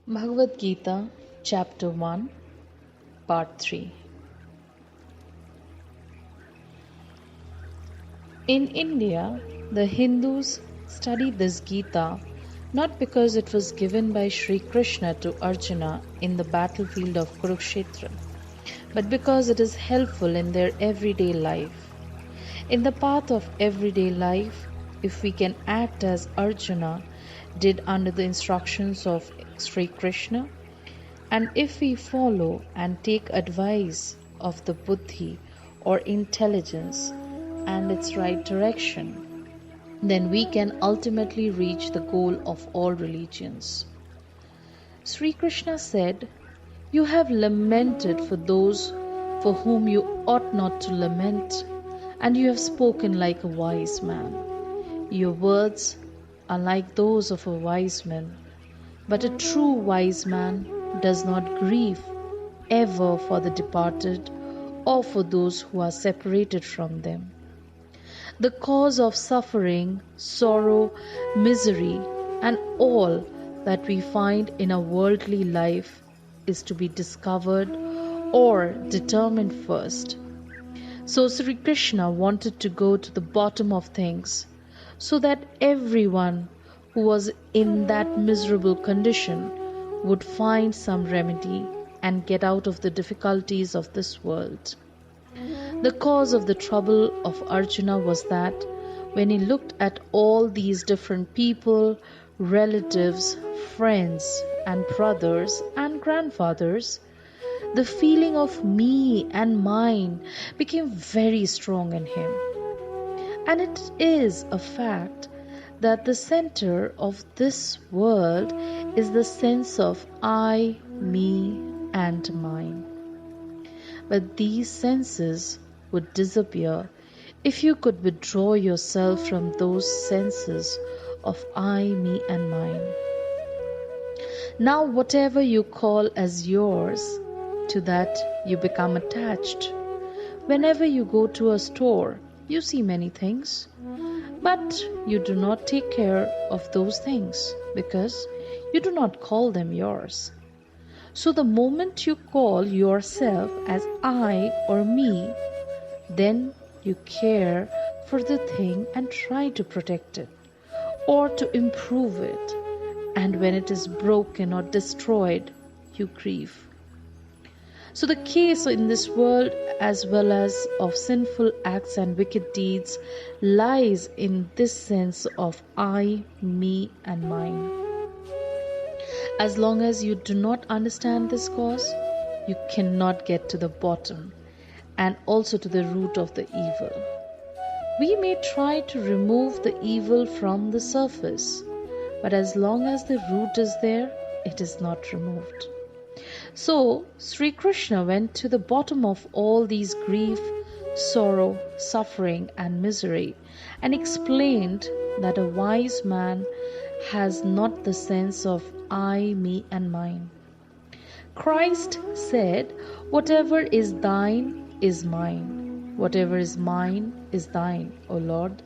Bhagavad Gita, Chapter 1, Part 3. In India, the Hindus study this Gita not because it was given by Sri Krishna to Arjuna in the battlefield of Kurukshetra, but because it is helpful in their everyday life. In the path of everyday life, if we can act as Arjuna did under the instructions of Sri Krishna, and if we follow and take advice of the buddhi or intelligence and its right direction, then we can ultimately reach the goal of all religions. Sri Krishna said, "You have lamented for those for whom you ought not to lament, and you have spoken like a wise man. Your words are like those of a wise man, but a true wise man does not grieve ever for the departed or for those who are separated from them. The cause of suffering, sorrow, misery, and all that we find in a worldly life is to be discovered or determined first." So Sri Krishna wanted to go to the bottom of things so that everyone who was in that miserable condition would find some remedy and get out of the difficulties of this world. The cause of the trouble of Arjuna was that when he looked at all these different people, relatives, friends, and brothers and grandfathers, the feeling of me and mine became very strong in him. And it is a fact that the center of this world is the sense of I, me, and mine. But these senses would disappear if you could withdraw yourself from those senses of I, me, and mine. Now, whatever you call as yours, to that you become attached. Whenever you go to a store, you see many things, but you do not take care of those things because you do not call them yours. So the moment you call yourself as I or me, then you care for the thing and try to protect it or to improve it. And when it is broken or destroyed, you grieve. So the case in this world, as well as of sinful acts and wicked deeds, lies in this sense of I, me, and mine. As long as you do not understand this cause, you cannot get to the bottom and also to the root of the evil. We may try to remove the evil from the surface, but as long as the root is there, it is not removed. So, Sri Krishna went to the bottom of all these grief, sorrow, suffering, and misery and explained that a wise man has not the sense of I, me, and mine. Christ said, "Whatever is thine is mine. Whatever is mine is thine, O Lord."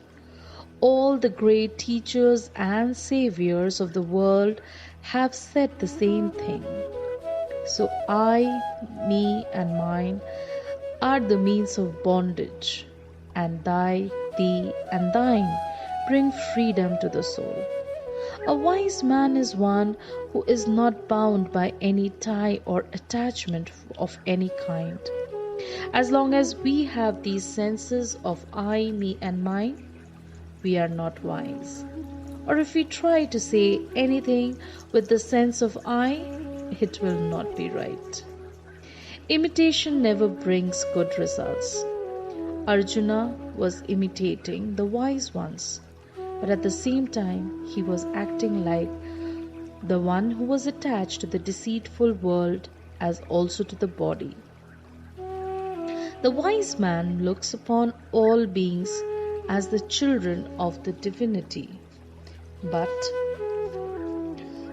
All the great teachers and saviors of the world have said the same thing. So I, me, and mine are the means of bondage, and thy, thee, and thine bring freedom to the soul. A wise man is one who is not bound by any tie or attachment of any kind. As long as we have these senses of I, me, and mine, we are not wise. Or if we try to say anything with the sense of I, it will not be right. Imitation never brings good results. Arjuna was imitating the wise ones, but at the same time he was acting like the one who was attached to the deceitful world as also to the body. The wise man looks upon all beings as the children of the divinity, but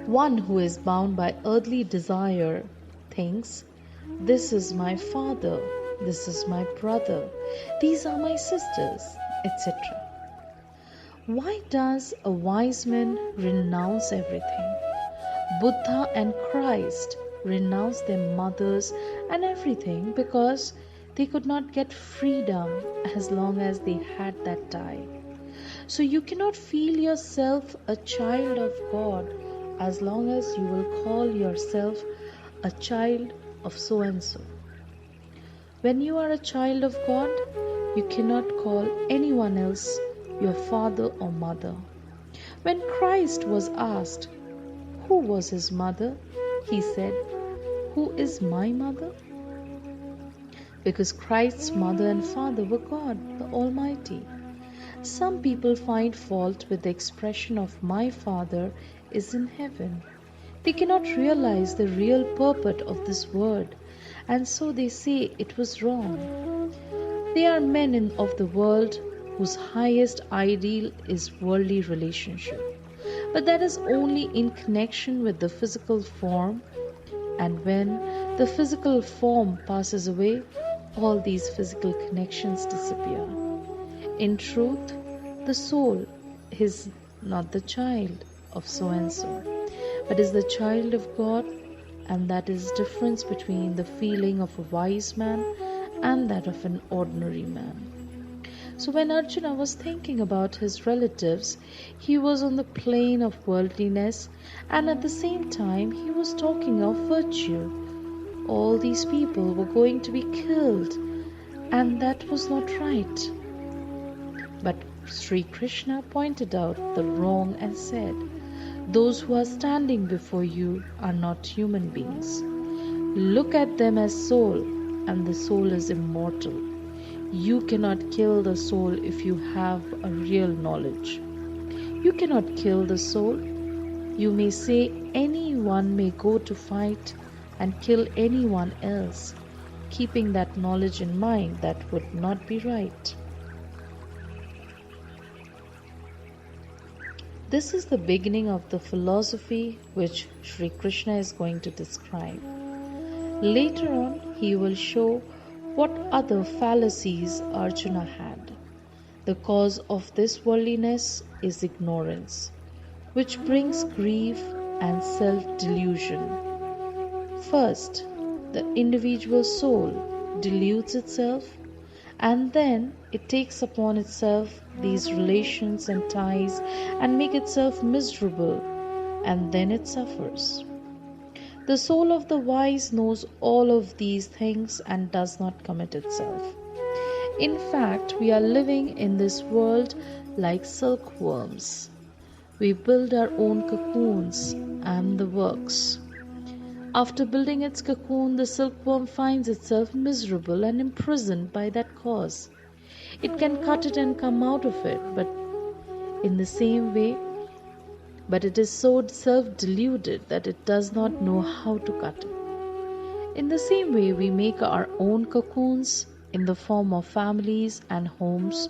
one who is bound by earthly desire thinks, "This is my father, this is my brother, these are my sisters," etc. Why does a wise man renounce everything? Buddha and Christ renounced their mothers and everything because they could not get freedom as long as they had that tie. So you cannot feel yourself a child of God as long as you will call yourself a child of so and so. When you are a child of God, you cannot call anyone else your father or mother. When Christ was asked who was his mother, he said, "Who is my mother?" Because Christ's mother and father were God, the Almighty. Some people find fault with the expression of "my Father is in heaven." They cannot realize the real purport of this word, and so they say it was wrong. They are men of the world whose highest ideal is worldly relationship. But that is only in connection with the physical form, and when the physical form passes away, all these physical connections disappear. In truth, the soul is not the child of so and so, but is the child of God, and that is the difference between the feeling of a wise man and that of an ordinary man. So when Arjuna was thinking about his relatives, he was on the plane of worldliness, and at the same time he was talking of virtue. All these people were going to be killed, and that was not right. But Sri Krishna pointed out the wrong and said, "Those who are standing before you are not human beings. Look at them as soul, and the soul is immortal. You cannot kill the soul if you have a real knowledge. You cannot kill the soul. You may say anyone may go to fight and kill anyone else. Keeping that knowledge in mind, that would not be right." This is the beginning of the philosophy which Sri Krishna is going to describe. Later on, he will show what other fallacies Arjuna had. The cause of this worldliness is ignorance, which brings grief and self-delusion. First, the individual soul deludes itself, and then it takes upon itself these relations and ties and make itself miserable, and then it suffers. The soul of the wise knows all of these things and does not commit itself. In fact, we are living in this world like silkworms. We build our own cocoons and the works. After building its cocoon, the silkworm finds itself miserable and imprisoned by that cause. It can cut it and come out of it, but it is so self-deluded that it does not know how to cut it. In the same way, we make our own cocoons in the form of families and homes,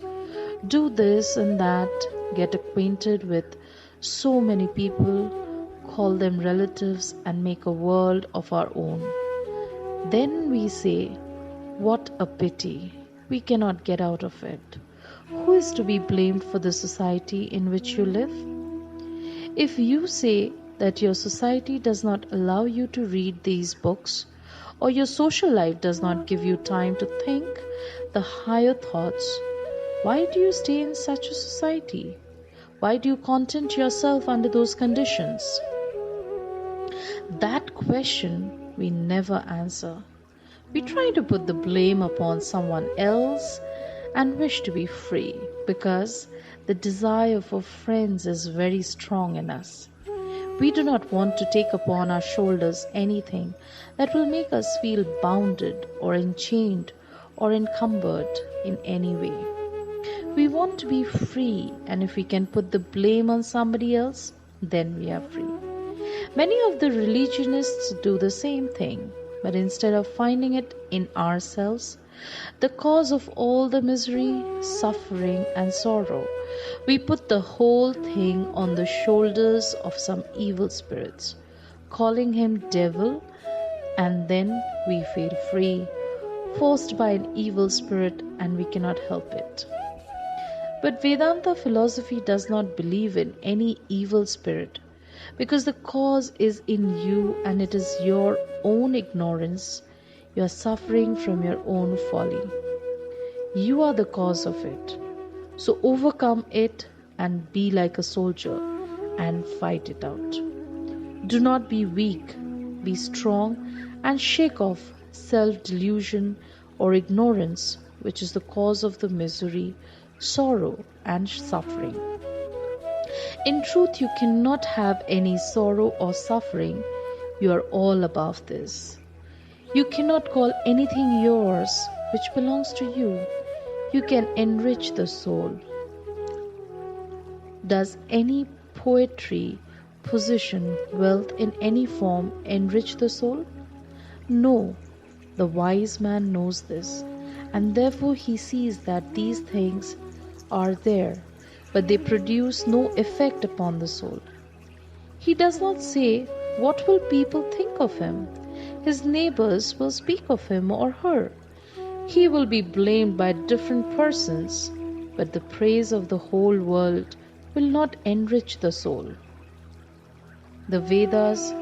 do this and that, get acquainted with so many people, call them relatives, and make a world of our own. Then we say, "What a pity, we cannot get out of it." Who is to be blamed for the society in which you live? If you say that your society does not allow you to read these books, or your social life does not give you time to think the higher thoughts, why do you stay in such a society? Why do you content yourself under those conditions? That question we never answer. We try to put the blame upon someone else and wish to be free because the desire for friends is very strong in us. We do not want to take upon our shoulders anything that will make us feel bounded or enchained or encumbered in any way. We want to be free, and if we can put the blame on somebody else, then we are free. Many of the religionists do the same thing, but instead of finding it in ourselves, the cause of all the misery, suffering, and sorrow, we put the whole thing on the shoulders of some evil spirits, calling him devil, and then we feel free, forced by an evil spirit, and we cannot help it. But Vedanta philosophy does not believe in any evil spirit, because the cause is in you and it is your own ignorance. You are suffering from your own folly. You are the cause of it. So overcome it and be like a soldier and fight it out. Do not be weak, be strong and shake off self-delusion or ignorance, which is the cause of the misery, sorrow and suffering. In truth, you cannot have any sorrow or suffering. You are all above this. You cannot call anything yours which belongs to you. You can enrich the soul. Does any poetry, position, wealth in any form enrich the soul? No. The wise man knows this, and therefore he sees that these things are there, but they produce no effect upon the soul. He does not say, "What will people think of him?" His neighbors will speak of him or her. He will be blamed by different persons, but the praise of the whole world will not enrich the soul. The Vedas,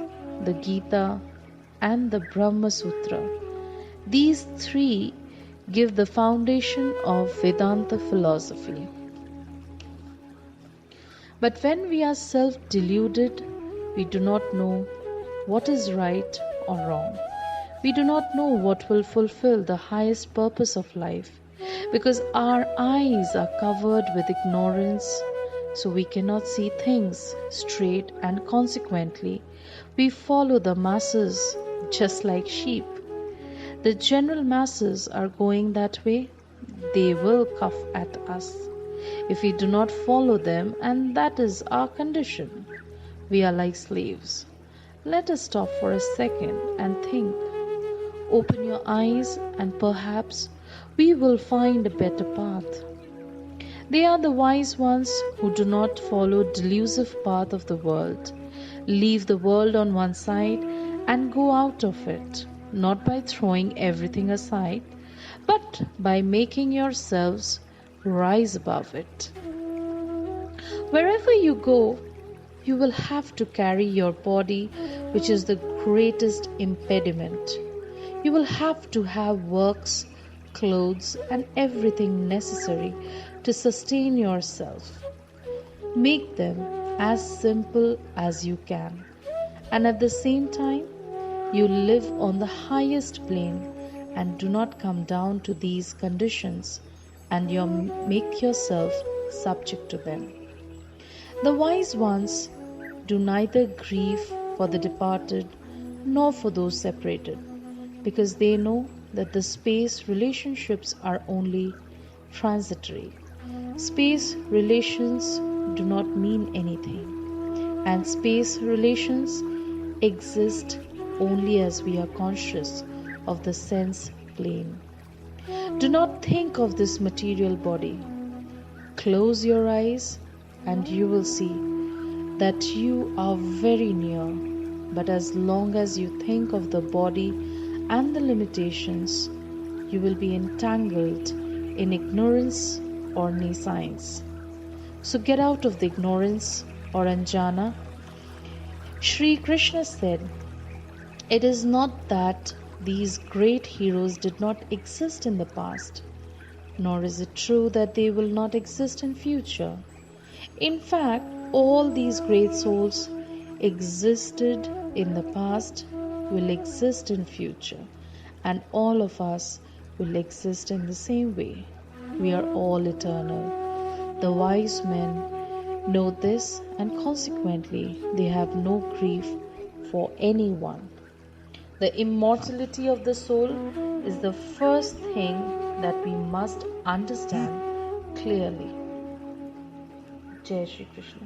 the Gita, and the Brahma Sutra, these three give the foundation of Vedanta philosophy. But when we are self-deluded, we do not know what is right or wrong. We do not know what will fulfill the highest purpose of life, because our eyes are covered with ignorance, so we cannot see things straight, and consequently, we follow the masses just like sheep. The general masses are going that way. They will cough at us if we do not follow them, and that is our condition. We are like slaves. Let us stop for a second and think. Open your eyes and perhaps we will find a better path. They are the wise ones who do not follow delusive path of the world. Leave the world on one side and go out of it, not by throwing everything aside, but by making yourselves rise above it. Wherever you go, you will have to carry your body, which is the greatest impediment. You will have to have works, clothes, and everything necessary to sustain yourself. Make them as simple as you can, and at the same time, you live on the highest plane and do not come down to these conditions, and you make yourself subject to them. The wise ones do neither grieve for the departed nor for those separated, because they know that the space relationships are only transitory. Space relations do not mean anything, and space relations exist only as we are conscious of the sense plane. Do not think of this material body. Close your eyes and you will see that you are very near, but as long as you think of the body and the limitations, you will be entangled in ignorance or nescience. So get out of the ignorance or anjana. Sri Krishna said, "It is not that these great heroes did not exist in the past, nor is it true that they will not exist in future. In fact, all these great souls existed in the past, will exist in future, and all of us will exist in the same way. We are all eternal. The wise men know this, and consequently they have no grief for anyone. The immortality of the soul is the first thing that we must understand clearly." Jai Shri Krishna.